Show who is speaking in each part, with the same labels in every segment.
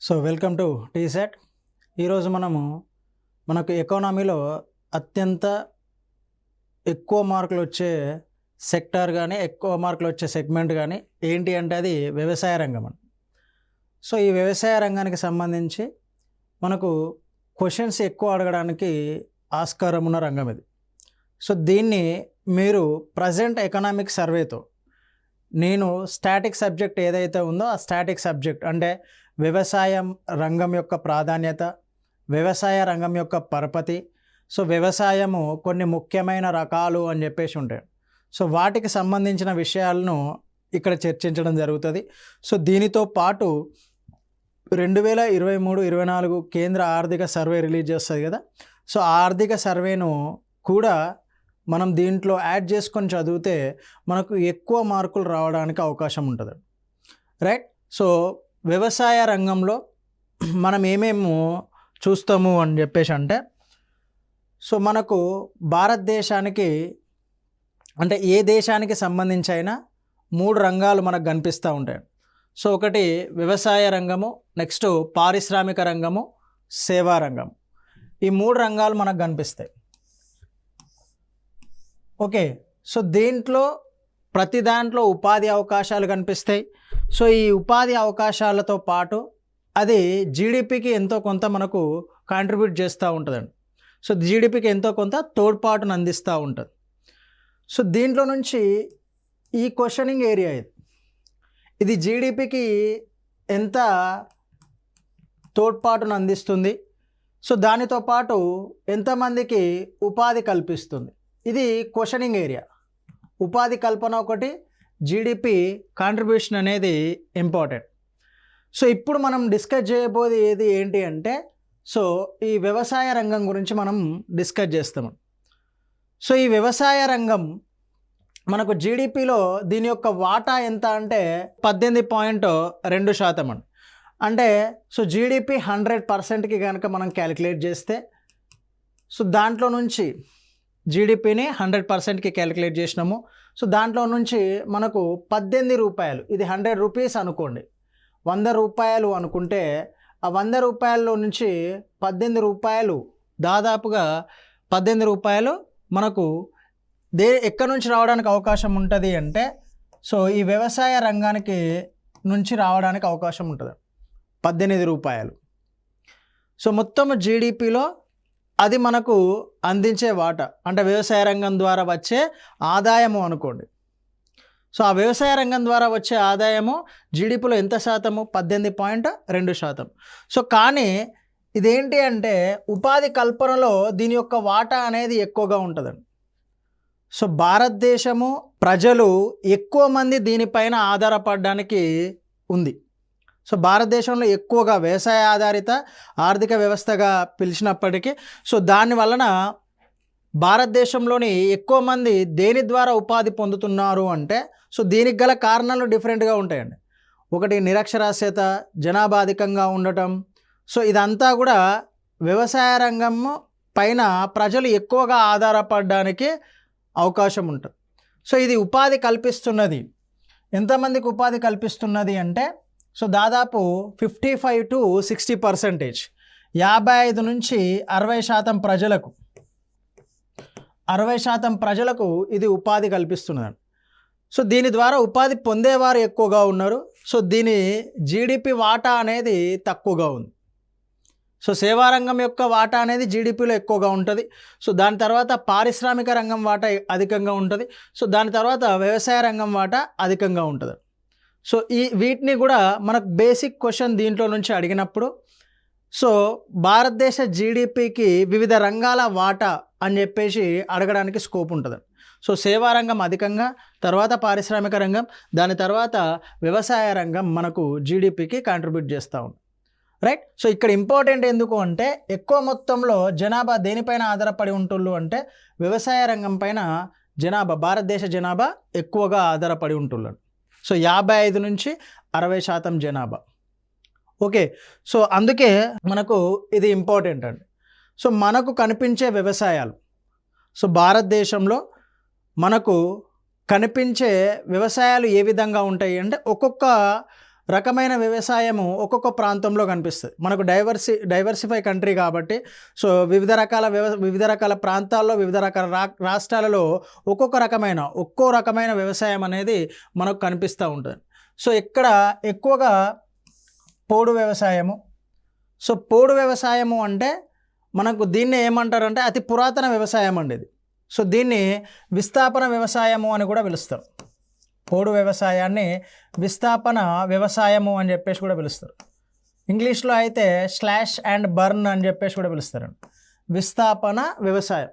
Speaker 1: So welcome to టీసెట్. ఈరోజు మనకు ఎకానమీలో అత్యంత ఎక్కువ మార్కులు వచ్చే సెక్టార్ కానీ ఎక్కువ మార్కులు వచ్చే సెగ్మెంట్ కానీ ఏంటి అంటే అది వ్యవసాయ రంగం అండి. సో ఈ వ్యవసాయ రంగానికి సంబంధించి మనకు క్వశ్చన్స్ ఎక్కువ అడగడానికి ఆస్కారం ఉన్న రంగం ఇది. సో దీన్ని మీరు ప్రజెంట్ ఎకనామిక్ సర్వేతో నేను స్టాటిక్ సబ్జెక్ట్ ఏదైతే ఉందో ఆ స్టాటిక్ సబ్జెక్ట్ అంటే వ్యవసాయం రంగం యొక్క ప్రాధాన్యత, వ్యవసాయ రంగం యొక్క పరపతి, సో వ్యవసాయము కొన్ని ముఖ్యమైన రకాలు అని చెప్పేసి ఉంటాయి. సో వాటికి సంబంధించిన విషయాలను ఇక్కడ చర్చించడం జరుగుతుంది. సో దీనితో పాటు 2023-24 కేంద్ర ఆర్థిక సర్వే రిలీజ్ చేస్తుంది కదా. సో ఆ ఆర్థిక సర్వేను కూడా మనం దీంట్లో యాడ్ చేసుకొని చదివితే మనకు ఎక్కువ మార్కులు రావడానికి అవకాశం ఉంటుంది, రైట్. సో వ్యవసాయ రంగంలో మనం ఏమేమో చూస్తాము అని చెప్పేసి అంటే, సో మనకు భారతదేశానికి అంటే ఏ దేశానికి సంబంధించి అయినా 3 రంగాలు మనకు కనిపిస్తూ ఉంటాయి. సో ఒకటి వ్యవసాయ రంగము, నెక్స్ట్ పారిశ్రామిక రంగము, సేవా రంగం. ఈ 3 రంగాలు మనకు కనిపిస్తాయి. ఓకే, సో దీంట్లో ప్రతి దాంట్లో ఉపాధి అవకాశాలు కనిపిస్తాయి. సో ఈ ఉపాధి అవకాశాలతో పాటు అది జీడిపికి ఎంతో కొంత మనకు కాంట్రిబ్యూట్ చేస్తూ ఉంటుందండి. సో జీడిపికి ఎంతో కొంత తోడ్పాటును అందిస్తూ ఉంటుంది. సో దీంట్లో నుంచి ఈ క్వశ్చనింగ్ ఏరియా ఇది జీడిపికి ఎంత తోడ్పాటును అందిస్తుంది, సో దానితో పాటు ఎంతమందికి ఉపాధి కల్పిస్తుంది, ఇది క్వశ్చనింగ్ ఏరియా. ఉపాధి కల్పన ఒకటి, జీడిపి కాంట్రిబ్యూషన్ అనేది ఇంపార్టెంట్. సో ఇప్పుడు మనం డిస్కస్ చేయబోయేది ఏంటి అంటే, సో ఈ వ్యవసాయ రంగం గురించి మనం డిస్కస్ చేస్తాము. సో ఈ వ్యవసాయ రంగం మనకు జీడిపిలో దీని యొక్క వాటా ఎంత అంటే 18.2% అండి. అంటే సో జీడిపి 100%కి కనుక మనం క్యాలిక్యులేట్ చేస్తే, సో దాంట్లో నుంచి జీడిపిని 100%కి క్యాలిక్యులేట్ చేసినాము. సో దాంట్లో నుంచి మనకు 18 రూపాయలు, ఇది 100 రూపీస్ అనుకోండి, 100 రూపాయలు అనుకుంటే ఆ 100 రూపాయల్లో నుంచి 18 రూపాయలు, దాదాపుగా 18 రూపాయలు మనకు ఎక్కడి నుంచి రావడానికి అవకాశం ఉంటుంది అంటే, సో ఈ వ్యవసాయ రంగానికి నుంచి రావడానికి అవకాశం ఉంటుంది 18 రూపాయలు. సో మొత్తం జీడిపిలో అది మనకు అందించే వాటా అంటే వ్యవసాయ రంగం ద్వారా వచ్చే ఆదాయము అనుకోండి. సో ఆ వ్యవసాయ రంగం ద్వారా వచ్చే ఆదాయము జీడిపిలో ఎంత శాతము? 18.2%. సో కానీ ఇదేంటి అంటే ఉపాధి కల్పనలో దీని యొక్క వాటా అనేది ఎక్కువగా ఉంటుందండి. సో భారతదేశము ప్రజలు ఎక్కువ మంది దీనిపైన ఆధారపడడానికి ఉంది. సో భారతదేశంలో ఎక్కువగా వ్యవసాయ ఆధారిత ఆర్థిక వ్యవస్థగా పిలిచినప్పటికీ, సో దాని వలన భారతదేశంలోని ఎక్కువ మంది దేని ద్వారా ఉపాధి పొందుతున్నారు అంటే, సో దీనికి గల కారణాలు డిఫరెంట్గా ఉంటాయండి. ఒకటి నిరక్షరాస్యత, జనాభా అధికంగా ఉండటం. సో ఇదంతా కూడా వ్యవసాయ రంగం పైన ప్రజలు ఎక్కువగా ఆధారపడడానికి అవకాశం ఉంటుంది. సో ఇది ఉపాధి కల్పిస్తున్నది. ఎంతమందికి ఉపాధి కల్పిస్తున్నది అంటే, సో దాదాపు 55 to 60%, 55 నుంచి 60% ప్రజలకు, 60% ప్రజలకు ఇది ఉపాధి కల్పిస్తున్నదండి. సో దీని ద్వారా ఉపాధి పొందేవారు ఎక్కువగా ఉన్నారు. సో దీని జీడిపి వాటా అనేది తక్కువగా ఉంది. సో సేవారంగం యొక్క వాటా అనేది జీడిపిలో ఎక్కువగా ఉంటుంది. సో దాని తర్వాత పారిశ్రామిక రంగం వాటా అధికంగా ఉంటుంది. సో దాని తర్వాత వ్యవసాయ రంగం వాటా అధికంగా ఉంటుంది. సో వీటిని కూడా మనకు బేసిక్ క్వశ్చన్ దీంట్లో నుంచి అడిగినప్పుడు, సో భారతదేశ జీడిపికి వివిధ రంగాల వాటా అని చెప్పేసి అడగడానికి స్కోప్ ఉంటుంది. సో సేవా రంగం అధికంగా, తర్వాత పారిశ్రామిక రంగం, దాని తర్వాత వ్యవసాయ రంగం మనకు జీడిపికి కాంట్రిబ్యూట్ చేస్తూ ఉంది, రైట్. సో ఇక్కడ ఇంపార్టెంట్ ఎందుకు అంటే, ఎక్కువ మొత్తంలో జనాభా దేనిపైన ఆధారపడి ఉంటుళ్ళు అంటే వ్యవసాయ రంగం పైన జనాభా, భారతదేశ జనాభా ఎక్కువగా ఆధారపడి ఉంటుళ్ళు. సో 55 నుంచి 60% జనాభా. ఓకే, సో అందుకే మనకు ఇది ఇంపార్టెంట్ అండి. సో మనకు కనిపించే వ్యవసాయాలు, సో భారతదేశంలో మనకు కనిపించే వ్యవసాయాలు ఏ విధంగా ఉంటాయి అంటే, ఒక్కొక్క రకమైన వ్యవసాయము ఒక్కొక్క ప్రాంతంలో కనిపిస్తుంది. మనకు డైవర్సిఫై కంట్రీ కాబట్టి సో వివిధ రకాల ప్రాంతాల్లో వివిధ రకాల రాష్ట్రాలలో ఒక్కో రకమైన వ్యవసాయం అనేది మనకు కనిపిస్తూ ఉంటుంది. సో ఇక్కడ ఎక్కువగా పోడు వ్యవసాయము. సో పోడు వ్యవసాయము అంటే మనకు దీన్ని ఏమంటారంటే అతి పురాతన వ్యవసాయం అండి ఇది. సో దీన్ని విస్థాపన వ్యవసాయము అని కూడా పిలుస్తారు. పోడు వ్యవసాయాన్ని విస్థాపన వ్యవసాయము అని చెప్పేసి కూడా పిలుస్తారు. ఇంగ్లీష్లో అయితే స్లాష్ అండ్ బర్న్ అని చెప్పేసి కూడా పిలుస్తారండి, విస్థాపన వ్యవసాయం.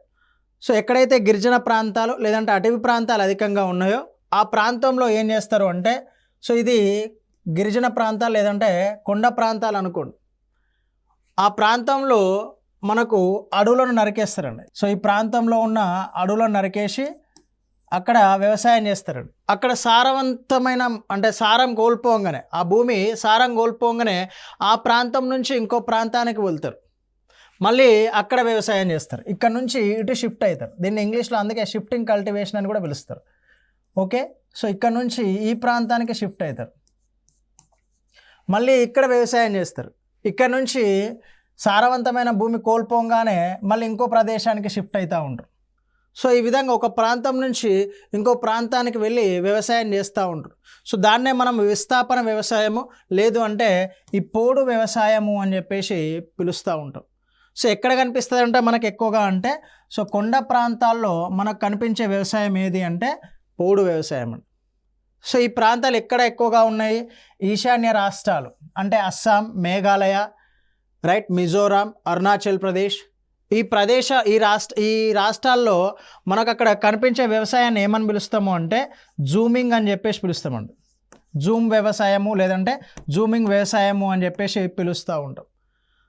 Speaker 1: సో ఎక్కడైతే గిరిజన ప్రాంతాలు లేదంటే అటవీ ప్రాంతాలు అధికంగా ఉన్నాయో ఆ ప్రాంతంలో ఏం చేస్తారు అంటే, సో ఇది గిరిజన ప్రాంతాలు లేదంటే కొండ ప్రాంతాలు అనుకోండి, ఆ ప్రాంతంలో మనకు అడవులను నరికేస్తారండి. సో ఈ ప్రాంతంలో ఉన్న అడవులను నరికేసి అక్కడ వ్యవసాయం చేస్తారండి. అక్కడ సారవంతమైన అంటే సారం కోల్పోగానే, ఆ భూమి సారం కోల్పోగానే ఆ ప్రాంతం నుంచి ఇంకో ప్రాంతానికి వెళ్తారు, మళ్ళీ అక్కడ వ్యవసాయం చేస్తారు. ఇక్కడ నుంచి ఇటు షిఫ్ట్ అవుతారు. దీన్ని ఇంగ్లీష్లో అందుకే షిఫ్టింగ్ కల్టివేషన్ అని కూడా పిలుస్తారు. ఓకే, సో ఇక్కడ నుంచి ఈ ప్రాంతానికి షిఫ్ట్ అవుతారు, మళ్ళీ ఇక్కడ వ్యవసాయం చేస్తారు. ఇక్కడ నుంచి సారవంతమైన భూమి కోల్పోగానే మళ్ళీ ఇంకో ప్రదేశానికి షిఫ్ట్ అవుతూ ఉంటారు. సో ఈ విధంగా ఒక ప్రాంతం నుంచి ఇంకో ప్రాంతానికి వెళ్ళి వ్యవసాయం చేస్తూ ఉంటారు. సో దాన్నే మనం విస్థాపన వ్యవసాయము లేదు అంటే ఈ పోడు వ్యవసాయము అని చెప్పేసి పిలుస్తూ ఉంటాం. సో ఎక్కడ కనిపిస్తుంది అంటే మనకు ఎక్కువగా అంటే సో కొండ ప్రాంతాల్లో మనకు కనిపించే వ్యవసాయం ఏది అంటే పోడు వ్యవసాయం అండి. సో ఈ ప్రాంతాలు ఎక్కడ ఎక్కువగా ఉన్నాయి? ఈశాన్య రాష్ట్రాలు అంటే అస్సాం, మేఘాలయ, రైట్, మిజోరాం, అరుణాచల్ ప్రదేశ్, ఈ రాష్ట్రాల్లో మనకు అక్కడ కనిపించే వ్యవసాయాన్ని ఏమని పిలుస్తాము అంటే జూమింగ్ అని చెప్పేసి పిలుస్తామండి. జూమ్ వ్యవసాయము లేదంటే జూమింగ్ వ్యవసాయము అని చెప్పేసి పిలుస్తూ ఉంటాం.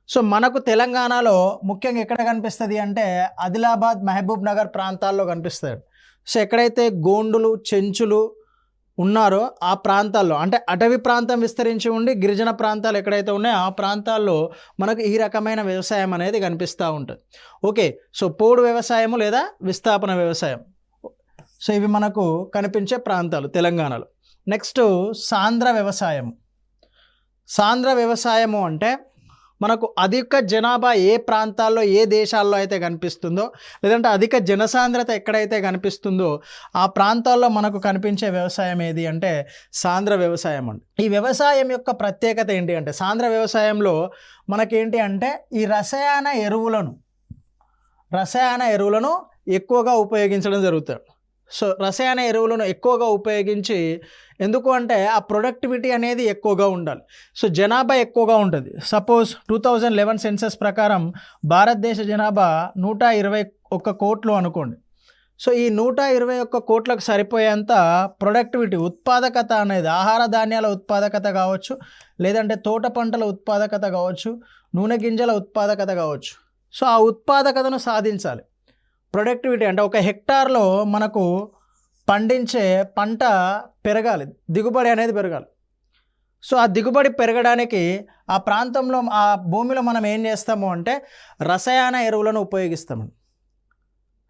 Speaker 1: సో మనకు తెలంగాణలో ముఖ్యంగా ఎక్కడ కనిపిస్తుంది అంటే ఆదిలాబాద్, మహబూబ్ నగర్ ప్రాంతాల్లో కనిపిస్తుంది. సో ఎక్కడైతే గోండులు, చెంచులు ఉన్నారో ఆ ప్రాంతాల్లో అంటే అటవీ ప్రాంతం విస్తరించి ఉండి గిరిజన ప్రాంతాలు ఎక్కడైతే ఉన్నాయో ఆ ప్రాంతాల్లో మనకు ఈ రకమైన వ్యవసాయం అనేది కనిపిస్తూ ఉంటుంది. ఓకే, సో పోడు వ్యవసాయము లేదా విస్థాపన వ్యవసాయం, సో ఇవి మనకు కనిపించే ప్రాంతాలు తెలంగాణలో. నెక్స్ట్ సాంద్ర వ్యవసాయం. సాంద్ర వ్యవసాయము అంటే మనకు అధిక జనాభా ఏ ప్రాంతాల్లో ఏ దేశాల్లో అయితే కనిపిస్తుందో లేదంటే అధిక జనసాంద్రత ఎక్కడైతే కనిపిస్తుందో ఆ ప్రాంతాల్లో మనకు కనిపించే వ్యవసాయం ఏది అంటే సాంద్ర వ్యవసాయం అండి. ఈ వ్యవసాయం యొక్క ప్రత్యేకత ఏంటి అంటే సాంద్ర వ్యవసాయంలో మనకేంటి అంటే ఈ రసాయన ఎరువులను ఎక్కువగా ఉపయోగించడం జరుగుతుంది. సో రసాయన ఎరువులను ఎక్కువగా ఉపయోగించి ఎందుకు అంటే ఆ ప్రొడక్టివిటీ అనేది ఎక్కువగా ఉండాలి. సో జనాభా ఎక్కువగా ఉంటుంది. సపోజ్ 2011 సెన్సస్ ప్రకారం భారతదేశ జనాభా 121 కోట్లు అనుకోండి. సో ఈ 121 కోట్లకు సరిపోయేంత ప్రొడక్టివిటీ, ఉత్పాదకత అనేది ఆహార ధాన్యాల ఉత్పాదకత కావచ్చు లేదంటే తోట పంటల ఉత్పాదకత కావచ్చు, నూనె గింజల ఉత్పాదకత కావచ్చు. సో ఆ ఉత్పాదకతను సాధించాలి. ప్రొడక్టివిటీ అంటే ఒక హెక్టార్లో మనకు పండించే పంట పెరగాలి, దిగుబడి అనేది పెరగాలి. సో ఆ దిగుబడి పెరగడానికి ఆ ప్రాంతంలో ఆ భూమిలో మనం ఏం చేస్తాము అంటే రసాయన ఎరువులను ఉపయోగిస్తాము.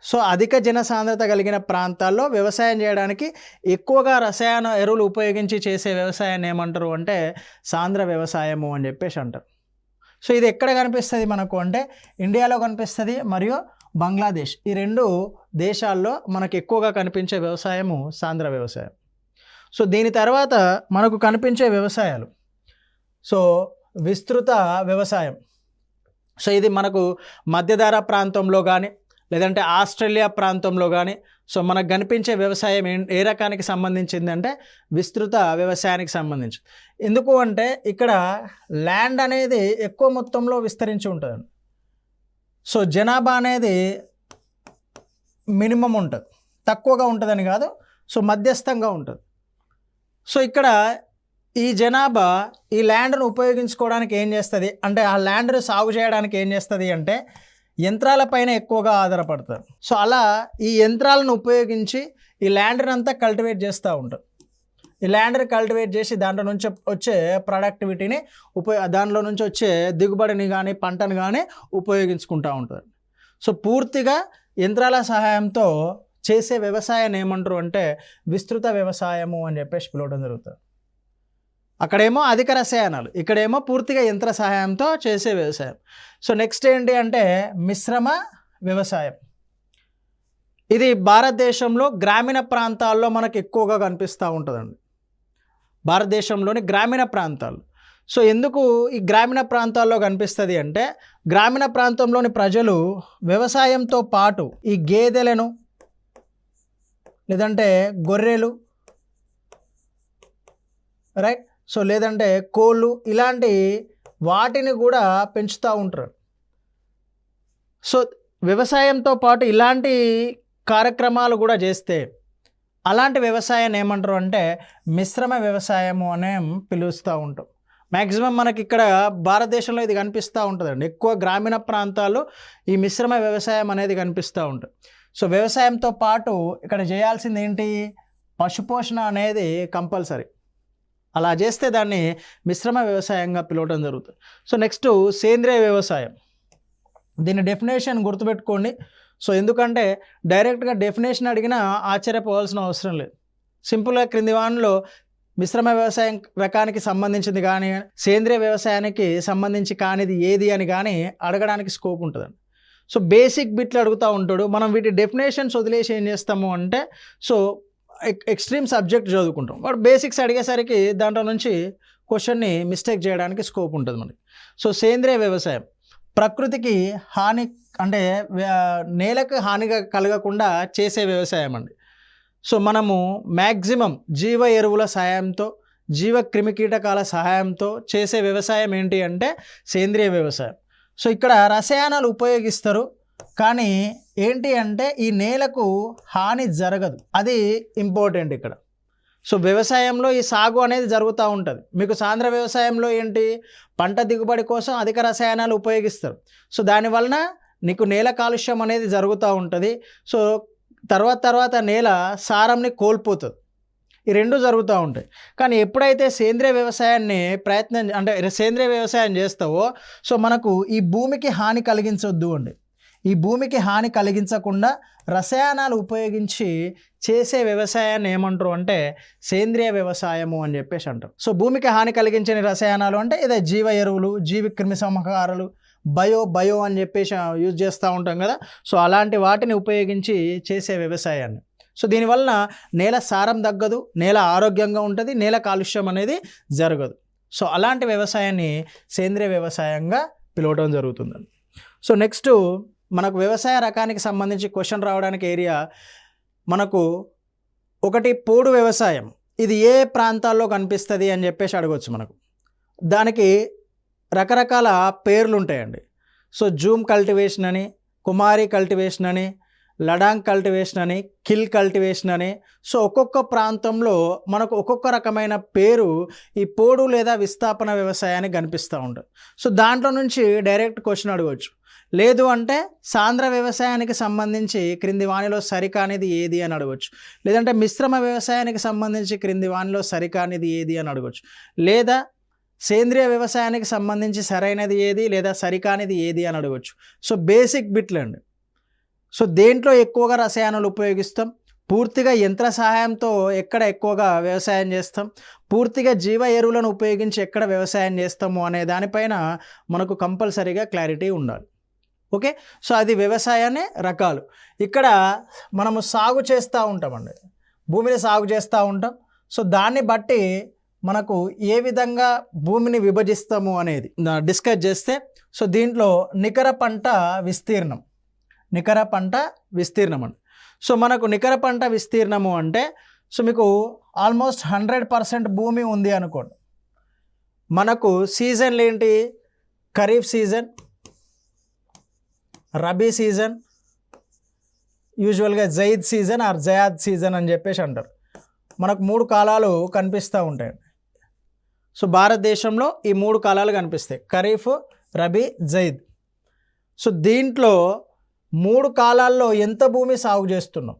Speaker 1: సో అధిక జనసాంద్రత కలిగిన ప్రాంతాల్లో వ్యవసాయం చేయడానికి ఎక్కువగా రసాయన ఎరువులు ఉపయోగించి చేసే వ్యవసాయాన్ని ఏమంటారు అంటే సాంద్ర వ్యవసాయము అని చెప్పేసి అంటారు. సో ఇది ఎక్కడ కనిపిస్తుంది మనకు అంటే ఇండియాలో కనిపిస్తుంది మరియు బంగ్లాదేశ్, ఈ రెండు దేశాల్లో మనకు ఎక్కువగా కనిపించే వ్యవసాయము సాంద్ర వ్యవసాయం. సో దీని తర్వాత మనకు కనిపించే వ్యవసాయాలు సో విస్తృత వ్యవసాయం. సో ఇది మనకు మధ్యధరా ప్రాంతంలో కానీ లేదంటే ఆస్ట్రేలియా ప్రాంతంలో కానీ సో మనకు కనిపించే వ్యవసాయం ఏ రకానికి సంబంధించింది అంటే విస్తృత వ్యవసాయానికి సంబంధించి. ఎందుకు అంటే ఇక్కడ ల్యాండ్ అనేది ఎక్కువ మొత్తంలో విస్తరించి ఉంటుంది. సో జనాభా అనేది మినిమం ఉంటుంది, తక్కువగా ఉంటుందని కాదు, సో మధ్యస్థంగా ఉంటుంది. సో ఇక్కడ ఈ జనాభా ఈ ల్యాండ్ను ఉపయోగించుకోవడానికి ఏం చేస్తుంది అంటే ఆ ల్యాండ్ను సాగు చేయడానికి ఏం చేస్తుంది అంటే యంత్రాలపైన ఎక్కువగా ఆధారపడతారు. సో అలా ఈ యంత్రాలను ఉపయోగించి ఈ ల్యాండ్ని అంతా కల్టివేట్ చేస్తూ ఉంటారు. ఈ ల్యాండ్ని కల్టివేట్ చేసి దాంట్లో నుంచి వచ్చే ప్రొడక్టివిటీని దాంట్లో నుంచి వచ్చే దిగుబడిని కానీ పంటను కానీ ఉపయోగించుకుంటూ ఉంటారు. సో పూర్తిగా యంత్రాల సహాయంతో చేసే వ్యవసాయాన్ని ఏమంటారు అంటే విస్తృత వ్యవసాయము అని చెప్పేసి పిలవడం జరుగుతుంది. అక్కడేమో అధిక రసాయనాలు, ఇక్కడేమో పూర్తిగా యంత్ర సహాయంతో చేసే వ్యవసాయం. సో నెక్స్ట్ ఏంటి అంటే మిశ్రమ వ్యవసాయం. ఇది భారతదేశంలో గ్రామీణ ప్రాంతాల్లో మనకు ఎక్కువగా కనిపిస్తూ ఉంటుందండి, భారతదేశంలోని గ్రామీణ ప్రాంతాలు. సో ఎందుకు ఈ గ్రామీణ ప్రాంతాల్లో కనిపిస్తుంది అంటే గ్రామీణ ప్రాంతంలోని ప్రజలు వ్యవసాయంతో పాటు ఈ గేదెలను లేదంటే గొర్రెలు, రైట్, సో లేదంటే కోళ్ళు ఇలాంటి వాటిని కూడా పెంచుతూ ఉంటారు. సో వ్యవసాయంతో పాటు ఇలాంటి కార్యక్రమాలు కూడా చేస్తే అలాంటి వ్యవసాయాన్ని ఏమంటారు అంటే మిశ్రమ వ్యవసాయము అనే పిలుస్తూ ఉంటాం. మ్యాక్సిమం మనకి ఇక్కడ భారతదేశంలో ఇది కనిపిస్తూ ఉంటుందండి. ఎక్కువ గ్రామీణ ప్రాంతాల్లో ఈ మిశ్రమ వ్యవసాయం అనేది కనిపిస్తూ ఉంటుంది. సో వ్యవసాయంతో పాటు ఇక్కడ చేయాల్సింది ఏంటి, పశుపోషణ అనేది కంపల్సరీ. అలా చేస్తే దాన్ని మిశ్రమ వ్యవసాయంగా పిలవడం జరుగుతుంది. సో నెక్స్ట్ సేంద్రియ వ్యవసాయం. దీని డెఫినేషన్ గుర్తుపెట్టుకోండి. సో ఎందుకంటే డైరెక్ట్గా డెఫినేషన్ అడిగినా ఆశ్చర్యపోవాల్సిన అవసరం లేదు. సింపుల్గా క్రింది వానిలో మిశ్రమ వ్యవసాయం రకానికి సంబంధించింది కానీ సేంద్రియ వ్యవసాయానికి సంబంధించి కానిది ఏది అని కానీ అడగడానికి స్కోప్ ఉంటుందండి. సో బేసిక్ బిట్లు అడుగుతూ ఉంటాడు. మనం వీటి డెఫినేషన్స్ వదిలేసి ఏం చేస్తాము అంటే సో ఎక్స్ట్రీమ్ సబ్జెక్ట్ చదువుకుంటాం. బట్ బేసిక్స్ అడిగేసరికి దాంట్లో నుంచి క్వశ్చన్ని మిస్టేక్ చేయడానికి స్కోప్ ఉంటుంది మనకి. సో సేంద్రియ వ్యవసాయం ప్రకృతికి హాని అంటే నేలకు హానిగా కలగకుండా చేసే వ్యవసాయం అండి. సో మనము మ్యాక్సిమం జీవ ఎరువుల సహాయంతో జీవ క్రిమికీటకాల సహాయంతో చేసే వ్యవసాయం ఏంటి అంటే సేంద్రియ వ్యవసాయం. సో ఇక్కడ రసాయనాలు ఉపయోగిస్తారు కానీ ఏంటి అంటే ఈ నేలకు హాని జరగదు, అది ఇంపార్టెంట్ ఇక్కడ. సో వ్యవసాయంలో ఈ సాగు అనేది జరుగుతూ ఉంటుంది. మీకు సాంద్ర వ్యవసాయంలో ఏంటి, పంట దిగుబడి కోసం అధిక రసాయనాలు ఉపయోగిస్తారు. సో దానివలన నీకు నేల కాలుష్యం అనేది జరుగుతూ ఉంటుంది. సో తర్వాత నేల సారంని కోల్పోతుంది. ఈ రెండు జరుగుతూ ఉంటాయి. కానీ ఎప్పుడైతే సేంద్రియ వ్యవసాయాన్ని సేంద్రియ వ్యవసాయం చేస్తావో సో మనకు ఈ భూమికి హాని కలిగించొద్దు అండి. ఈ భూమికి హాని కలిగించకుండా రసాయనాలు ఉపయోగించి చేసే వ్యవసాయాన్ని ఏమంటారు అంటే సేంద్రియ వ్యవసాయము అని చెప్పేసి అంటారు. సో భూమికి హాని కలిగించని రసాయనాలు అంటే ఇదే జీవ ఎరువులు, జీవి క్రిమి సంహారాలు, బయో అని చెప్పేసి యూజ్ చేస్తూ ఉంటాం కదా. సో అలాంటి వాటిని ఉపయోగించి చేసే వ్యవసాయాన్ని. సో దీనివల్ల నేల సారం తగ్గదు, నేల ఆరోగ్యంగా ఉంటుంది, నేల కాలుష్యం అనేది జరగదు. సో అలాంటి వ్యవసాయాన్ని సేంద్రియ వ్యవసాయంగా పిలవడం జరుగుతుందండి. సో నెక్స్ట్ మనకు వ్యవసాయ రకానికి సంబంధించి క్వశ్చన్ రావడానికి ఏరియా మనకు ఒకటి పోడు వ్యవసాయం. ఇది ఏ ప్రాంతాల్లో కనిపిస్తుంది అని చెప్పేసి అడగవచ్చు. మనకు దానికి రకరకాల పేర్లు ఉంటాయండి. సో జూమ్ కల్టివేషన్ అని, కుమారి కల్టివేషన్ అని, లడాంగ్ కల్టివేషన్ అని, కిల్ కల్టివేషన్ అని. సో ఒక్కొక్క ప్రాంతంలో మనకు ఒక్కొక్క రకమైన పేరు ఈ పోడు లేదా విస్థాపన వ్యవసాయానికి కనిపిస్తూ ఉంటుంది. సో దాంట్లో నుంచి డైరెక్ట్ క్వశ్చన్ అడగవచ్చు. లేదు అంటే సాంద్ర వ్యవసాయానికి సంబంధించి క్రింది వానిలో సరికానిది ఏది అని అడగవచ్చు. లేదంటే మిశ్రమ వ్యవసాయానికి సంబంధించి క్రింది వానిలో సరికానిది ఏది అని అడగవచ్చు. లేదా సేంద్రియ వ్యవసాయానికి సంబంధించి సరైనది ఏది లేదా సరికానిది ఏది అని అడగవచ్చు. సో బేసిక్ బిట్లు అండి. సో దేంట్లో ఎక్కువగా రసాయనాలు ఉపయోగిస్తాం, పూర్తిగా యంత్ర సహాయంతో ఎక్కడ ఎక్కువగా వ్యవసాయం చేస్తాం, పూర్తిగా జీవ ఎరువులను ఉపయోగించి ఎక్కడ వ్యవసాయం చేస్తాము అనే దానిపైన మనకు కంపల్సరీగా క్లారిటీ ఉండాలి. ఓకే, సో అది వ్యవసాయాన్ని రకాలు. ఇక్కడ మనము సాగు చేస్తూ ఉంటామండి, భూమిని సాగు చేస్తూ ఉంటాం. సో దాన్ని బట్టి మనకు ఏ విధంగా భూమిని విభజిస్తాము అనేది డిస్కస్ చేస్తే సో దీంట్లో నికర పంట విస్తీర్ణం అండి. సో మనకు నికర పంట విస్తీర్ణము అంటే సో మీకు ఆల్మోస్ట్ 100% భూమి ఉంది అనుకోండి. మనకు సీజన్లు ఏంటి, ఖరీఫ్ సీజన్, రబీ సీజన్, యూజువల్గా zaid season are Zayed season అని చెప్పేసి అంటారు. మనకు 3 కాలాలు కనిపిస్తూ ఉంటాయండి. సో భారతదేశంలో ఈ 3 కాలాలు కనిపిస్తాయి, ఖరీఫ్, రబీ, జైద్. సో దీంట్లో 3 కాలాల్లో ఎంత భూమి సాగు చేస్తున్నాం,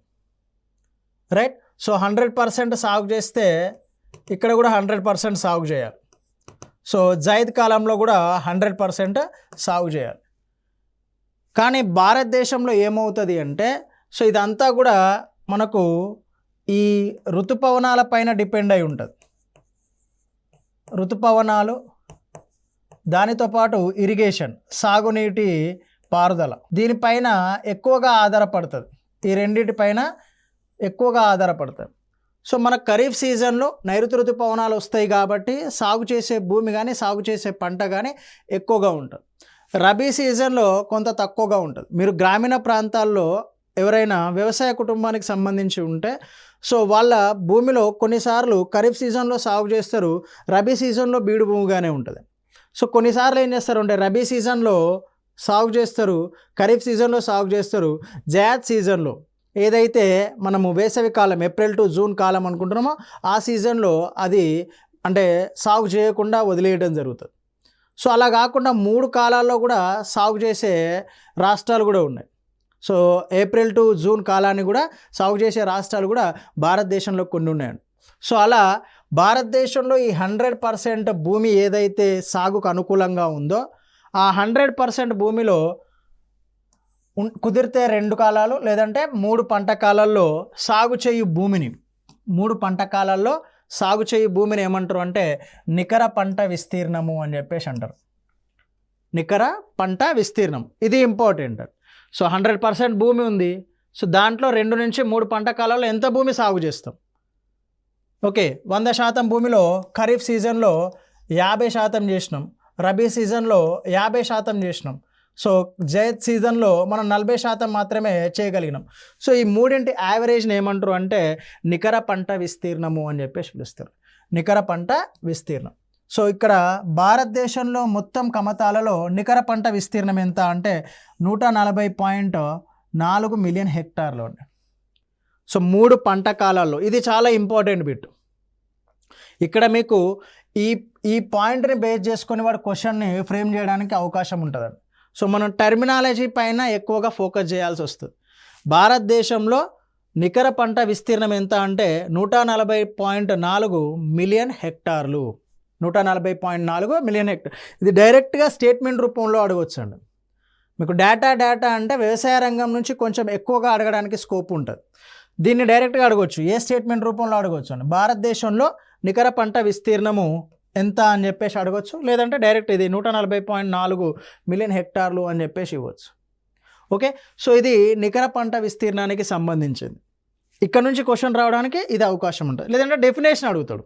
Speaker 1: రైట్. సో 100% సాగు చేస్తే ఇక్కడ కూడా 100% సాగు చేయాలి. సో జైద్ కాలంలో కూడా 100% సాగు చేయాలి. కానీ భారతదేశంలో ఏమవుతుంది అంటే సో ఇదంతా కూడా మనకు ఈ ఋతుపవనాల పైన డిపెండ్ అయి ఉంటుంది. ఋతుపవనాలు, దానితో పాటు ఇరిగేషన్, సాగునీటి పారుదల, దీనిపైన ఎక్కువగా ఆధారపడుతుంది. ఈ రెండింటిపైన ఎక్కువగా ఆధారపడుతుంది. సో మన ఖరీఫ్ సీజన్లో నైరుతి ఋతుపవనాలు వస్తాయి కాబట్టి సాగు చేసే భూమి కానీ సాగు చేసే పంట కానీ ఎక్కువగా ఉంటుంది. రబీ సీజన్లో కొంత తక్కువగా ఉంటుంది. మీరు గ్రామీణ ప్రాంతాల్లో ఎవరైనా వ్యవసాయ కుటుంబానికి సంబంధించి ఉంటే సో వాళ్ళ భూమిలో కొన్నిసార్లు ఖరీఫ్ సీజన్లో సాగు చేస్తారు, రబీ సీజన్లో బీడు భూమిగానే ఉంటుంది. సో కొన్నిసార్లు ఏం చేస్తారు అంటే రబీ సీజన్లో సాగు చేస్తారు, ఖరీఫ్ సీజన్లో సాగు చేస్తారు, జాద్ సీజన్లో ఏదైతే మనము వేసవి కాలం ఏప్రిల్ టు జూన్ కాలం అనుకుంటున్నామో ఆ సీజన్లో అది అంటే సాగు చేయకుండా వదిలేయడం జరుగుతుంది. సో అలా కాకుండా 3 కాలాల్లో కూడా సాగు చేసే రాష్ట్రాలు కూడా ఉన్నాయి. సో ఏప్రిల్ టు జూన్ కాలాన్ని కూడా సాగు చేసే రాష్ట్రాలు కూడా భారతదేశంలో కొన్ని ఉన్నాయండి. సో అలా భారతదేశంలో ఈ 100% భూమి ఏదైతే సాగుకు అనుకూలంగా ఉందో ఆ 100% భూమిలో కుదిరితే 2 కాలాలు లేదంటే 3 పంట కాలాల్లో సాగు చేయు భూమిని 3 పంట కాలాల్లో సాగు చేయు భూమిని ఏమంటారు అంటే నికర పంట విస్తీర్ణము అని చెప్పేసి అంటారు. నికర పంట విస్తీర్ణం ఇది ఇంపార్టెంట్. సో 100% భూమి ఉంది. సో దాంట్లో 2 నుంచి 3 పంట కాలాల్లో ఎంత భూమి సాగు చేస్తాం? ఓకే, 100% భూమిలో ఖరీఫ్ సీజన్లో 50% చేసినాం, రబీ సీజన్లో 50% చేసినాం. సో జైద్ సీజన్లో మనం 40% మాత్రమే చేయగలిగినాం. సో ఈ మూడింటి యావరేజ్ని ఏమంటారు అంటే నికర పంట విస్తీర్ణము అని చెప్పేసి పిలుస్తారు. నికర పంట విస్తీర్ణం. సో ఇక్కడ భారతదేశంలో మొత్తం కమతాలలో నికర పంట విస్తీర్ణం ఎంత అంటే 140.4 మిలియన్ హెక్టార్లు. సో 3 పంట కాలాల్లో ఇది చాలా ఇంపార్టెంట్ బిట్. ఇక్కడ మీకు ఈ పాయింట్ని బేస్ చేసుకొని వాడు క్వశ్చన్ని ఫ్రేమ్ చేయడానికి అవకాశం ఉంటుందండి. సో మనం టర్మినాలజీ పైన ఎక్కువగా ఫోకస్ చేయాల్సి వస్తుంది. భారతదేశంలో నికర పంట విస్తీర్ణం ఎంత అంటే 140.4 మిలియన్ హెక్టార్లు. 140.4 మిలియన్ హెక్టార్. ఇది డైరెక్ట్గా స్టేట్మెంట్ రూపంలో అడగవచ్చు అండి. మీకు డేటా అంటే వ్యవసాయ రంగం నుంచి కొంచెం ఎక్కువగా అడగడానికి స్కోప్ ఉంటుంది. దీన్ని డైరెక్ట్గా అడగవచ్చు, ఏ స్టేట్మెంట్ రూపంలో అడగవచ్చు అండి. భారతదేశంలో నికర పంట విస్తీర్ణము ఎంత అని చెప్పేసి అడగవచ్చు, లేదంటే డైరెక్ట్ ఇది 140.4 మిలియన్ హెక్టార్లు అని చెప్పేసి ఇవ్వచ్చు. ఓకే, సో ఇది నికర పంట విస్తీర్ణానికి సంబంధించింది. ఇక్కడ నుంచి క్వశ్చన్ రావడానికి ఇది అవకాశం ఉంటుంది, లేదంటే డెఫినేషన్ అడుగుతాడు.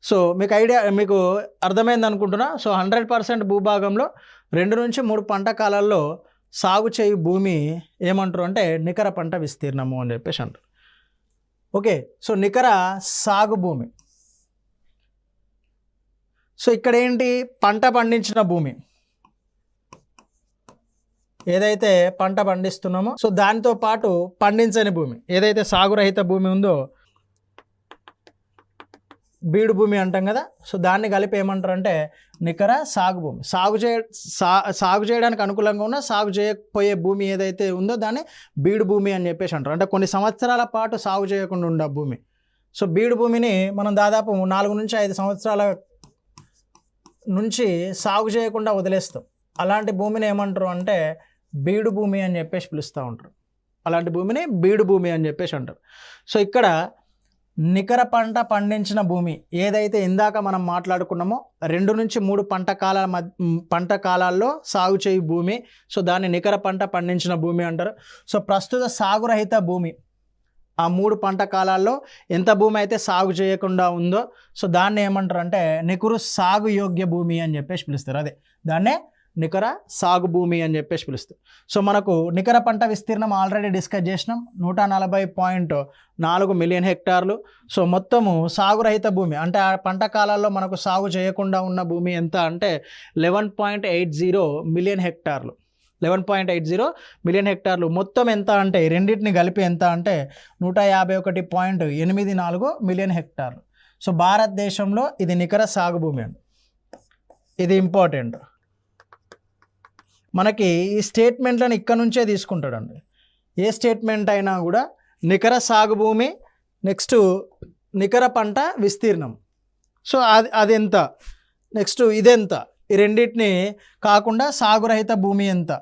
Speaker 1: సో మీకు అర్థమైంది అనుకుంటున్నా. సో 100% భూభాగంలో 2 నుంచి 3 పంట కాలాల్లో సాగు చేయు భూమి ఏమంటారు అంటే నికర పంట విస్తీర్ణము అని చెప్పేసి అంటారు. ఓకే, సో నికర సాగు భూమి. సో ఇక్కడ ఏంటి, పంట పండించిన భూమి ఏదైతే పంట పండిస్తున్నామో సో దానితో పాటు పండించని భూమి ఏదైతే సాగురహిత భూమి ఉందో బీడు భూమి అంటాం కదా. సో దాన్ని కలిపి ఏమంటారు అంటే నికర సాగు భూమి. సాగు చేయడానికి అనుకూలంగా ఉన్న సాగు చేయకపోయే భూమి ఏదైతే ఉందో దాన్ని బీడు భూమి అని చెప్పేసి అంటారు. అంటే కొన్ని సంవత్సరాల పాటు సాగు చేయకుండా ఉండే భూమి. సో బీడు భూమిని మనం దాదాపు 4 నుంచి 5 సంవత్సరాల నుంచి సాగు చేయకుండా వదిలేస్తాం. అలాంటి భూమిని ఏమంటారు అంటే బీడు భూమి అని చెప్పేసి పిలుస్తూ ఉంటారు. అలాంటి భూమిని బీడు భూమి అని చెప్పేసి అంటారు. సో ఇక్కడ నికర పంట పండించిన భూమి ఏదైతే ఇందాక మనం మాట్లాడుకున్నామో 2 నుంచి 3 పంట కాలాల్లో సాగు చేయు భూమి, సో దాన్ని నికర పంట పండించిన భూమి అంటారు. సో ప్రస్తుత సాగురహిత భూమి ఆ 3 పంట కాలాల్లో ఎంత భూమి అయితే సాగు చేయకుండా ఉందో సో దాన్ని ఏమంటారు అంటే నికర సాగు యోగ్య భూమి అని చెప్పేసి పిలుస్తారు. అదే దాన్నే నికర సాగు భూమి అని చెప్పేసి పిలుస్తారు. సో మనకు నికర పంట విస్తీర్ణం ఆల్రెడీ డిస్కస్ చేసినాం, 140.4 మిలియన్ హెక్టార్లు. సో మొత్తము సాగురహిత భూమి అంటే ఆ పంట కాలాల్లో మనకు సాగు చేయకుండా ఉన్న భూమి ఎంత అంటే 11.80 మిలియన్ హెక్టార్లు. 11.80 మిలియన్ హెక్టార్లు. మొత్తం ఎంత అంటే రెండింటిని కలిపి ఎంత అంటే 151.84 మిలియన్ హెక్టార్లు. సో భారతదేశంలో ఇది నికర సాగు భూమి అండి. ఇది ఇంపార్టెంట్. మనకి ఈ స్టేట్మెంట్లను ఇక్కడ నుంచే తీసుకుంటాడండి. ఏ స్టేట్మెంట్ అయినా కూడా నికర సాగు భూమి, నెక్స్ట్ నికర పంట విస్తీర్ణం, సో అది ఎంత, నెక్స్ట్ ఇదెంత, ఈ రెండింటిని కాకుండా సాగురహిత భూమి ఎంత,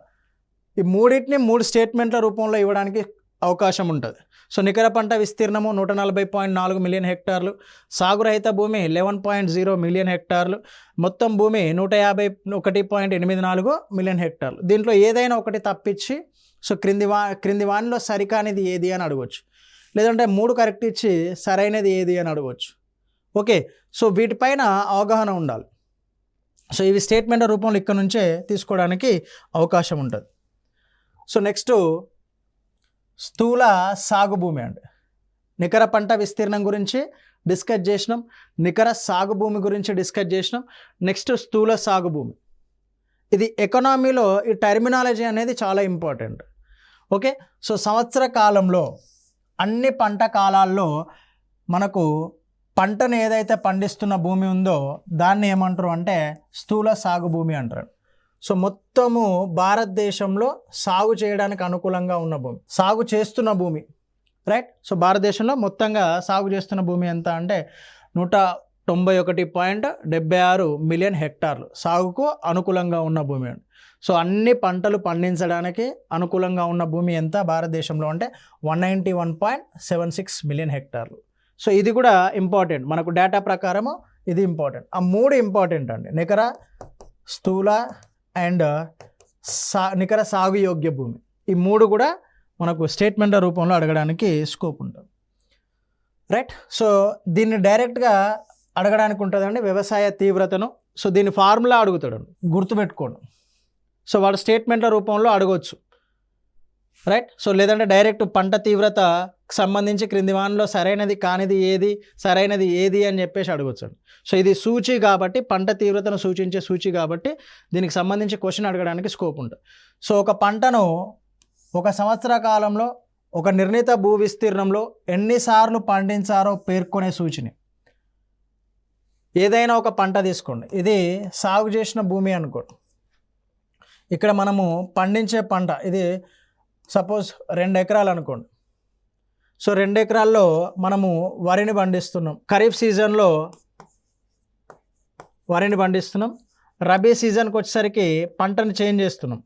Speaker 1: ఈ మూడింటిని 3 స్టేట్మెంట్ల రూపంలో ఇవ్వడానికి అవకాశం ఉంటుంది. సో నికర పంట విస్తీర్ణము 140.4 మిలియన్ హెక్టార్లు, సాగురహిత భూమి 11.0 మిలియన్ హెక్టార్లు, మొత్తం భూమి 151.84 మిలియన్ హెక్టార్లు. దీంట్లో ఏదైనా ఒకటి తప్పించి సో క్రింది వానిలో సరికానిది ఏది అని అడగవచ్చు, లేదంటే 3 కరెక్ట్ ఇచ్చి సరైనది ఏది అని అడగవచ్చు. ఓకే, సో వీటిపైన అవగాహన ఉండాలి. సో ఇవి స్టేట్మెంట్ రూపంలో ఇక్కడ నుంచే తీసుకోవడానికి అవకాశం ఉంటుంది. సో నెక్స్ట్ స్థూల సాగు భూమి అండి. నికర పంట విస్తీర్ణం గురించి డిస్కస్ చేసినాం, నికర సాగు భూమి గురించి డిస్కస్ చేసినాం. నెక్స్ట్ స్థూల సాగు భూమి. ఇది ఎకనామీలో ఈ టర్మినాలజీ అనేది చాలా ఇంపార్టెంట్. ఓకే, సో సంవత్సర కాలంలో అన్ని పంట కాలాల్లో మనకు పంటను ఏదైతే పండిస్తున్న భూమి ఉందో దాన్ని ఏమంటారు అంటే స్థూల సాగు భూమి అంటారు. సో మొత్తము భారతదేశంలో సాగు చేయడానికి అనుకూలంగా ఉన్న భూమి, సాగు చేస్తున్న భూమి, రైట్. సో భారతదేశంలో మొత్తంగా సాగు చేస్తున్న భూమి ఎంత అంటే 191.76 మిలియన్ హెక్టార్లు సాగుకు అనుకూలంగా ఉన్న భూమి అండి. సో అన్ని పంటలు పండించడానికి అనుకూలంగా ఉన్న భూమి ఎంత భారతదేశంలో అంటే 191.76 మిలియన్ హెక్టార్లు. సో ఇది కూడా ఇంపార్టెంట్, మనకు డేటా ప్రకారము ఇది ఇంపార్టెంట్. ఆ 3 ఇంపార్టెంట్ అండి, నికర, స్థూల అండ్ నికర సాగు యోగ్య భూమి. ఈ 3 కూడా మనకు స్టేట్మెంట్ రూపంలో అడగడానికి స్కోప్ ఉంటుంది, రైట్. సో దీన్ని డైరెక్ట్గా అడగడానికి ఉంటుందండి వ్యవసాయ తీవ్రతను. సో దీని ఫార్ములా అడుగుతాడు, గుర్తుపెట్టుకోండి. సో వాడు స్టేట్మెంట్ల రూపంలో అడగవచ్చు, రైట్. సో లేదంటే డైరెక్ట్ పంట తీవ్రతకు సంబంధించి క్రింది వానిలో సరైనది కానిది ఏది, సరైనది ఏది అని చెప్పేసి అడగవచ్చు. సో ఇది సూచి కాబట్టి, పంట తీవ్రతను సూచించే సూచి కాబట్టి దీనికి సంబంధించి క్వశ్చన్ అడగడానికి స్కోప్ ఉంటుంది. సో ఒక పంటను ఒక సంవత్సర కాలంలో ఒక నిర్ణీత భూ విస్తీర్ణంలో ఎన్నిసార్లు పండించారో పేర్కొనే సూచిని. ఏదైనా ఒక పంట తీసుకోండి, ఇది సాగు చేసిన భూమి అనుకోండి. ఇక్కడ మనము పండించే పంట ఇది సపోజ్ 2 ఎకరాలు అనుకోండి. సో 2 ఎకరాల్లో మనము వరిని పండిస్తున్నాం. ఖరీఫ్ సీజన్లో వరిని పండిస్తున్నాం. రబీ సీజన్కి వచ్చేసరికి పంటను చేంజ్ చేస్తున్నాం,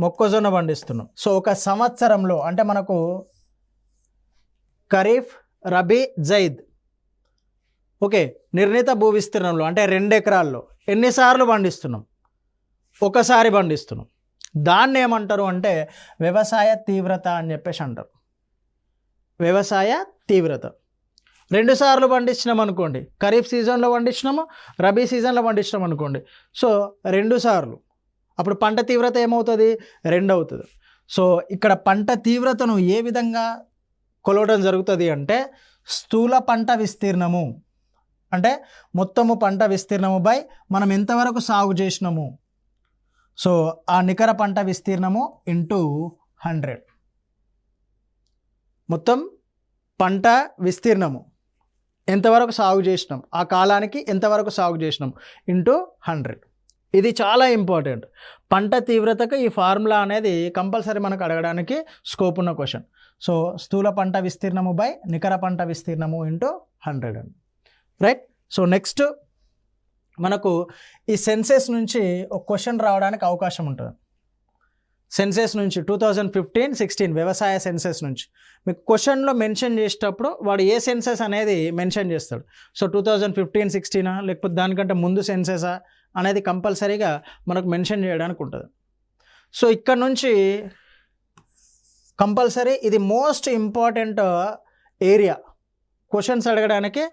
Speaker 1: మొక్కజొన్న పండిస్తున్నాం. సో ఒక సంవత్సరంలో అంటే మనకు ఖరీఫ్, రబీ, జైద్, ఓకే, నిర్ణీత భూ విస్తీర్ణంలో అంటే 2 ఎకరాల్లో ఎన్నిసార్లు పండిస్తున్నాం? ఒకసారి పండిస్తున్నాం. దాన్ని ఏమంటారు అంటే వ్యవసాయ తీవ్రత అని చెప్పేసి అంటారు. వ్యవసాయ తీవ్రత. 2 సార్లు పండించినాం అనుకోండి, ఖరీఫ్ సీజన్లో పండించినాము, రబీ సీజన్లో పండించినాం అనుకోండి. సో 2 సార్లు, అప్పుడు పంట తీవ్రత ఏమవుతుంది? 2 అవుతుంది. సో ఇక్కడ పంట తీవ్రతను ఏ విధంగా కొలవడం జరుగుతుంది అంటే స్థూల పంట విస్తీర్ణము అంటే మొత్తము పంట విస్తీర్ణము బై మనం ఎంతవరకు సాగు చేసినాము. సో ఆ నికర పంట విస్తీర్ణము ఇంటూ 100. మొత్తం పంట విస్తీర్ణము ఎంతవరకు సాగు చేసినాం, ఆ కాలానికి ఎంతవరకు సాగు చేసినాం ఇంటూ 100. ఇది చాలా ఇంపార్టెంట్. పంట తీవ్రతకు ఈ ఫార్ములా అనేది కంపల్సరీ మనకు అడగడానికి స్కోప్ ఉన్న క్వశ్చన్. సో స్థూల పంట విస్తీర్ణము బై నికర పంట విస్తీర్ణము ఇంటూ 100 అండి, రైట్. సో నెక్స్ట్ మనకు ఈ సెన్సెస్ నుంచి ఒక క్వశ్చన్ రావడానికి అవకాశం ఉంటుంది. సెన్సెస్ నుంచి 2015-16 వ్యవసాయ సెన్సెస్ నుంచి మీకు క్వశ్చన్లో మెన్షన్ చేసేటప్పుడు వాడు ఏ సెన్సెస్ అనేది మెన్షన్ చేస్తాడు. సో 2015-16 లేకపోతే దానికంటే ముందు సెన్సెసా అనేది కంపల్సరీగా మనకు మెన్షన్ చేయడానికి ఉంటుంది. సో ఇక్కడ నుంచి కంపల్సరీ ఇది మోస్ట్ ఇంపార్టెంట్ ఏరియా, క్వశ్చన్స్ అడగడానికి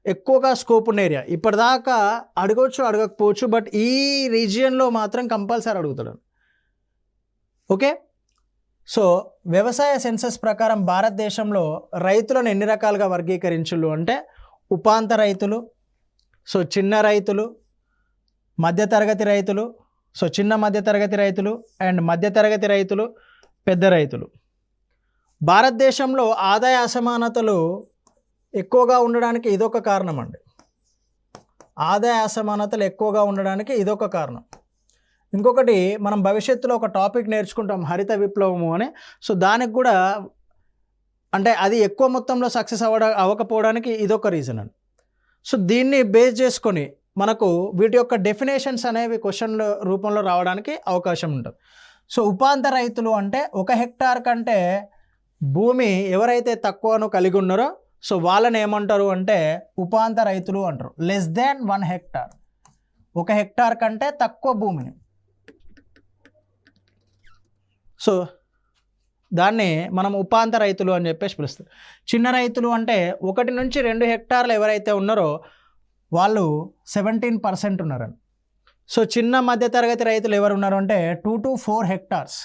Speaker 1: ఎక్కువగా స్కోప్ ఉన్న ఏరియా. ఇప్పటిదాకా అడగవచ్చు, అడగకపోవచ్చు, బట్ ఈ రీజియన్లో మాత్రం కంపల్సరీ అడుగుతాడు. ఓకే, సో వ్యవసాయ సెన్సస్ ప్రకారం భారతదేశంలో రైతులను ఎన్ని రకాలుగా వర్గీకరించులు అంటే ఉపాంత రైతులు, సో చిన్న రైతులు, మధ్యతరగతి రైతులు, సో చిన్న మధ్యతరగతి రైతులు అండ్ మధ్యతరగతి రైతులు, పెద్ద రైతులు. భారతదేశంలో ఆదాయ అసమానతలు ఎక్కువగా ఉండడానికి ఇదొక కారణం అండి. ఆదాయ అసమానతలు ఎక్కువగా ఉండడానికి ఇదొక కారణం. ఇంకొకటి మనం భవిష్యత్తులో ఒక టాపిక్ నేర్చుకుంటాం హరిత విప్లవము అని. సో దానికి కూడా అంటే అది ఎక్కువ మొత్తంలో సక్సెస్ అవ్వకపోవడానికి ఇదొక రీజన్ అండి. సో దీన్ని బేస్ చేసుకొని మనకు వీటి యొక్క డెఫినేషన్స్ అనేవి క్వశ్చన్ల రూపంలో రావడానికి అవకాశం ఉంటుంది. సో ఉపాంత రైతులు అంటే 1 హెక్టార్ కంటే భూమి ఎవరైతే తక్కువను కలిగి ఉన్నారో సో వాళ్ళని ఏమంటారు అంటే ఉపాంత రైతులు అంటారు. లెస్ దాన్ 1 హెక్టార్, 1 హెక్టార్ కంటే తక్కువ భూమిని. సో దాన్ని మనం ఉపాంత రైతులు అని చెప్పేసి పిలుస్తాం. చిన్న రైతులు అంటే 1 నుంచి 2 హెక్టార్లు ఎవరైతే ఉన్నారో వాళ్ళు 17% ఉన్నారని. సో చిన్న మధ్యతరగతి రైతులు ఎవరు ఉన్నారు అంటే 2 to 4 హెక్టార్స్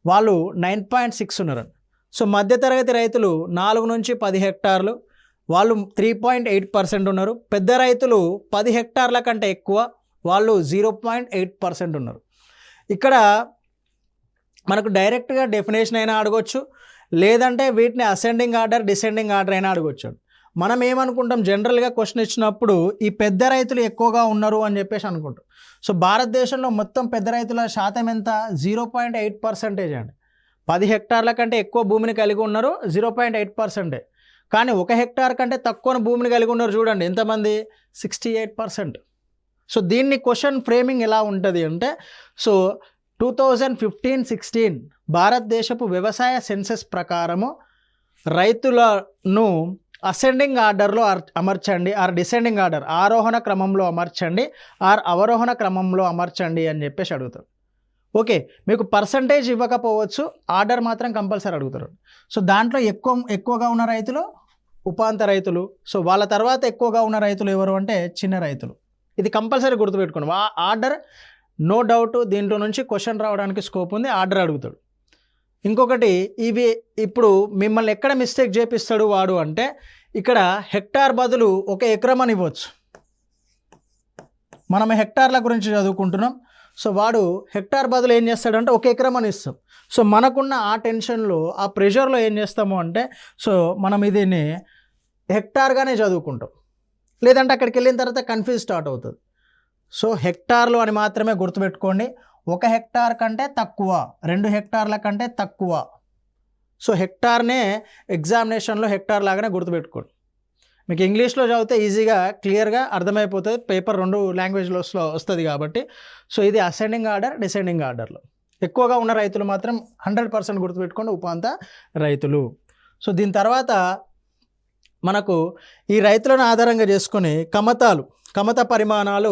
Speaker 1: వాళ్ళు 9.6 ఉన్నారని. సో మధ్యతరగతి రైతులు 4 నుంచి 10 హెక్టార్లు వాళ్ళు 3.8% ఉన్నారు. పెద్ద రైతులు 10 హెక్టార్ల కంటే ఎక్కువ వాళ్ళు 0.8% ఉన్నారు. ఇక్కడ మనకు డైరెక్ట్గా డెఫినేషన్ అయినా అడగొచ్చు, లేదంటే వీటిని అసెండింగ్ ఆర్డర్ డిసెండింగ్ ఆర్డర్ అయినా అడగొచ్చు. మనం ఏమనుకుంటాం జనరల్గా క్వశ్చన్ ఇచ్చినప్పుడు ఈ పెద్ద రైతులు ఎక్కువగా ఉన్నారు అని చెప్పేసి అనుకుంటాం. సో భారతదేశంలో మొత్తం పెద్ద రైతుల శాతం ఎంత? 0.8% అండి. 10 హెక్టార్ల కంటే ఎక్కువ భూమిని కలిగి ఉన్నారు 0.8%. కానీ 1 హెక్టార్ కంటే తక్కువ భూమిని కలిగి ఉన్నారు చూడండి ఎంతమంది? 68%. సో దీన్ని క్వశ్చన్ ఫ్రేమింగ్ ఎలా ఉంటుంది అంటే సో 2015-16 భారతదేశపు వ్యవసాయ సెన్సెస్ ప్రకారము రైతులను అసెండింగ్ ఆర్డర్లో అమర్చండి, ఆర్ డిసెండింగ్ ఆర్డర్ ఆరోహణ క్రమంలో అమర్చండి, ఆర్ అవరోహణ క్రమంలో అమర్చండి అని చెప్పేసి అడుగుతారు. ఓకే, మీకు పర్సంటేజ్ ఇవ్వకపోవచ్చు, ఆర్డర్ మాత్రం కంపల్సరీ అడుగుతారు. సో దాంట్లో ఎక్కువగా ఉన్న రైతులు ఉపాంత రైతులు. సో వాళ్ళ తర్వాత ఎక్కువగా ఉన్న రైతులు ఎవరు అంటే చిన్న రైతులు. ఇది కంపల్సరీ గుర్తుపెట్టుకోండి. ఆర్డర్ నో డౌట్ దీంట్లో నుంచి క్వశ్చన్ రావడానికి స్కోప్ ఉంది, ఆర్డర్ అడుగుతాడు. ఇంకొకటి ఇవి ఇప్పుడు మిమ్మల్ని ఎక్కడ మిస్టేక్ చేపిస్తాడు వాడు అంటే ఇక్కడ హెక్టార్ బదులు 1 ఎకరం అని ఇవ్వచ్చు. మనం హెక్టార్ల గురించి చదువుకుంటున్నాం. సో వాడు హెక్టార్ బదులు ఏం చేస్తాడంటే 1 ఎకరం అని ఇస్తాం. సో మనకున్న ఆ టెన్షన్లో ఆ ప్రెషర్లో ఏం చేస్తాము అంటే సో మనం ఇదిని హెక్టార్గానే చదువుకుంటాం, లేదంటే అక్కడికి వెళ్ళిన తర్వాత కన్ఫ్యూజ్ స్టార్ట్ అవుతుంది. సో హెక్టార్లు అని మాత్రమే గుర్తుపెట్టుకోండి. 1 హెక్టార్ కంటే తక్కువ, 2 హెక్టార్ల కంటే తక్కువ. సో హెక్టార్నే ఎగ్జామినేషన్లో హెక్టార్ లాగానే గుర్తుపెట్టుకోండి. మీకు ఇంగ్లీష్లో చదివితే ఈజీగా క్లియర్గా అర్థమైపోతుంది, పేపర్ 2 లాంగ్వేజ్లో వస్తుంది కాబట్టి. సో ఇది అసెండింగ్ ఆర్డర్ డిసెండింగ్ ఆర్డర్లో ఎక్కువగా ఉన్న రైతులు మాత్రం 100% గుర్తుపెట్టుకోండి ఉపాంత రైతులు. సో దీని తర్వాత మనకు ఈ రైతులను ఆధారంగా చేసుకొని కమత పరిమాణాలు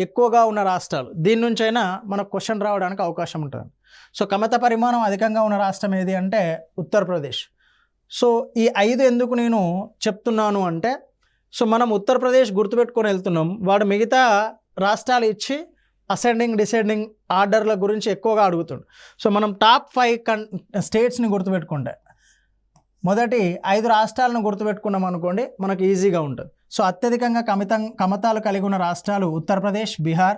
Speaker 1: ఎక్కువగా ఉన్న రాష్ట్రాలు, దీని నుంచైనా మనకు క్వశ్చన్ రావడానికి అవకాశం ఉంటుంది. సో కమత పరిమాణం అధికంగా ఉన్న రాష్ట్రం ఏది అంటే ఉత్తరప్రదేశ్. సో ఈ 5 ఎందుకు నేను చెప్తున్నాను అంటే సో మనం ఉత్తరప్రదేశ్ గుర్తుపెట్టుకొని వెళ్తున్నాం, వాడు మిగతా రాష్ట్రాలు ఇచ్చి అసెండింగ్ డిసెండింగ్ ఆర్డర్ల గురించి ఎక్కువగా అడుగుతుండు. సో మనం టాప్ 5 స్టేట్స్ని గుర్తుపెట్టుకుంటే మొదటి 5 రాష్ట్రాలను గుర్తుపెట్టుకున్నాం అనుకోండి మనకు ఈజీగా ఉంటుంది. సో అత్యధికంగా కమతాలు కలిగి ఉన్న రాష్ట్రాలు ఉత్తరప్రదేశ్, బీహార్,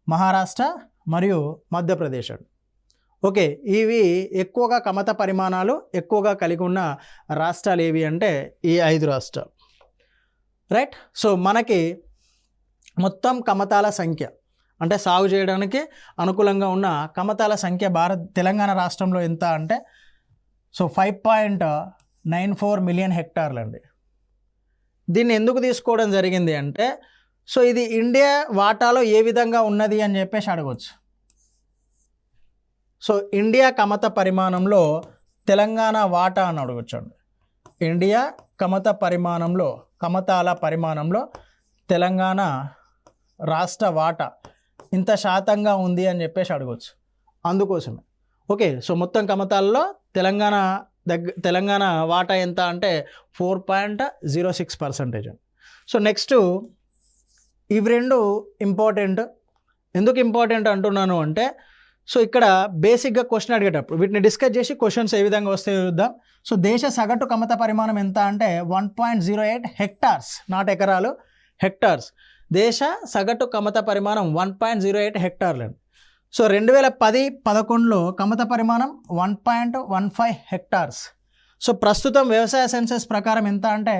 Speaker 1: మహారాష్ట్ర మరియు మధ్యప్రదేశ్. ఓకే, ఇవి ఎక్కువగా కమత పరిమాణాలు ఎక్కువగా కలిగి ఉన్న రాష్ట్రాలు ఏవి అంటే ఈ 5 రాష్ట్రాలు. రైట్. సో మనకి మొత్తం కమతాల సంఖ్య అంటే సాగు చేయడానికి అనుకూలంగా ఉన్న కమతాల సంఖ్య తెలంగాణ రాష్ట్రంలో ఎంత అంటే సో 5.94 మిలియన్ హెక్టార్లు అండి. దీన్ని ఎందుకు తీసుకోవడం జరిగింది అంటే సో ఇది ఇండియా వాటాలో ఏ విధంగా ఉన్నది అని చెప్పేసి అడగవచ్చు. సో ఇండియా కమత పరిమాణంలో తెలంగాణ వాటా అని అడగొచ్చండి. ఇండియా కమతాల పరిమాణంలో తెలంగాణ రాష్ట్ర వాటా ఇంత శాతంగా ఉంది అని చెప్పేసి అడగవచ్చు, అందుకోసమే. ఓకే, సో మొత్తం కమతాల్లో తెలంగాణ వాటా ఎంత అంటే 4.06%. సో నెక్స్ట్ ఇవి 2 ఇంపార్టెంట్. ఎందుకు ఇంపార్టెంట్ అంటున్నాను అంటే సో ఇక్కడ బేసిక్గా క్వశ్చన్ అడిగేటప్పుడు వీటిని డిస్కస్ చేసి క్వశ్చన్స్ ఏ విధంగా వస్తాయో చూద్దాం. సో దేశ సగటు కమత పరిమాణం ఎంత అంటే 1.08 హెక్టార్స్, నాట్ ఎకరాలు, హెక్టార్స్. దేశ సగటు కమత పరిమాణం 1.08 హెక్టార్లు. సో 2010-11లో కమత పరిమాణం 1.15 హెక్టార్స్. సో ప్రస్తుతం వ్యవసాయ సెన్సెస్ ప్రకారం ఎంత అంటే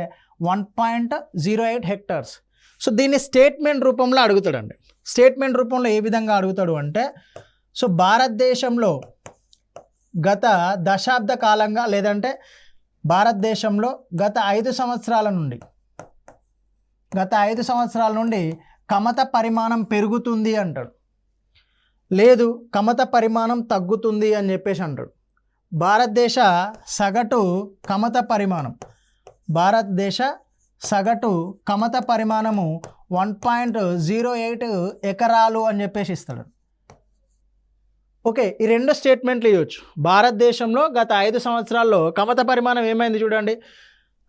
Speaker 1: 1.08 హెక్టార్స్. సో దీన్ని స్టేట్మెంట్ రూపంలో అడుగుతాడండి. స్టేట్మెంట్ రూపంలో ఏ విధంగా అడుగుతాడు అంటే సో భారతదేశంలో గత దశాబ్ద కాలంగా లేదంటే భారతదేశంలో గత 5 సంవత్సరాల నుండి కమత పరిమాణం పెరుగుతుంది అంటాడు, లేదు కమత పరిమాణం తగ్గుతుంది అని చెప్పేసి అంటాడు. భారతదేశ సగటు కమత పరిమాణం, భారతదేశ సగటు కమత పరిమాణము 1.08 ఎకరాలు అని చెప్పేసి ఇస్తాడు. ఓకే, ఈ రెండు స్టేట్మెంట్లు ఇవ్వచ్చు. భారతదేశంలో గత 5 సంవత్సరాల్లో కమత పరిమాణం ఏమైంది చూడండి.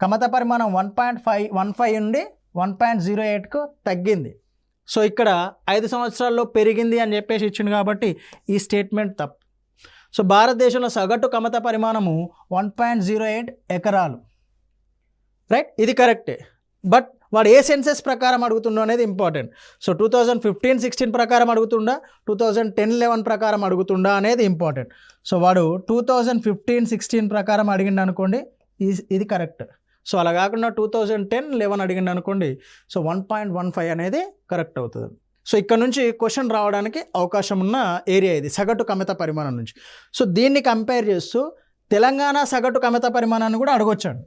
Speaker 1: కమత పరిమాణం 1.15 నుండి 1.08కు తగ్గింది. సో ఇక్కడ 5 సంవత్సరాల్లో పెరిగింది అని చెప్పేసి ఇచ్చింది కాబట్టి ఈ స్టేట్మెంట్ తప్పు. సో భారతదేశంలో సగటు కమత పరిమాణము 1.08 ఎకరాలు, రైట్, ఇది కరెక్టే. బట్ వాడు ఏ సెన్సెస్ ప్రకారం అడుగుతుండో అనేది ఇంపార్టెంట్. సో 2015-16 ప్రకారం అడుగుతుండా, 2010-11 ప్రకారం అడుగుతుండా అనేది ఇంపార్టెంట్. సో వాడు 2015-16 ప్రకారం అడిగిండు అనుకోండి, ఇది కరెక్ట్. సో అలా కాకుండా 2010-11 అడిగిండు అనుకోండి, సో 1.15 అనేది కరెక్ట్ అవుతుంది. సో ఇక్కడ నుంచి క్వశ్చన్ రావడానికి అవకాశం ఉన్న ఏరియా ఇది, సగటు కమత పరిమాణం నుంచి. సో దీన్ని కంపేర్ చేస్తూ తెలంగాణ సగటు కమత పరిమాణాన్ని కూడా అడగొచ్చాడు.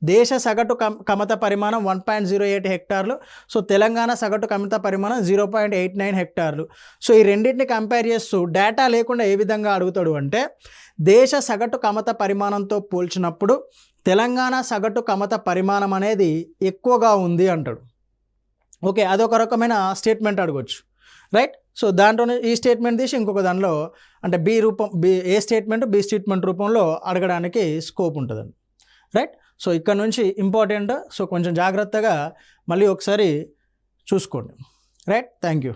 Speaker 1: దేశ సగటు కమత పరిమాణం 1.08 హెక్టార్లు. సో తెలంగాణ సగటు కమత పరిమాణం 0.89 హెక్టార్లు. సో ఈ రెండింటిని కంపేర్ చేస్తూ డేటా లేకుండా ఏ విధంగా అడుగుతాడు అంటే, దేశ సగటు కమత పరిమాణంతో పోల్చినప్పుడు తెలంగాణ సగటు కమత పరిమాణం అనేది ఎక్కువగా ఉంది అంటాడు. ఓకే, అదొక రకమైన స్టేట్మెంట్ అడగొచ్చు, రైట్. సో దాంట్లోనే ఈ స్టేట్మెంట్ తీసి ఇంకొక దానిలో అంటే ఏ స్టేట్మెంట్ బి స్టేట్మెంట్ రూపంలో అడగడానికి స్కోప్ ఉంటుందండి, రైట్. సో ఇక్కడ నుంచి ఇంపార్టెంట్. సో కొంచెం జాగ్రత్తగా మళ్ళీ ఒకసారి చూసుకోండి, రైట్. Thank you.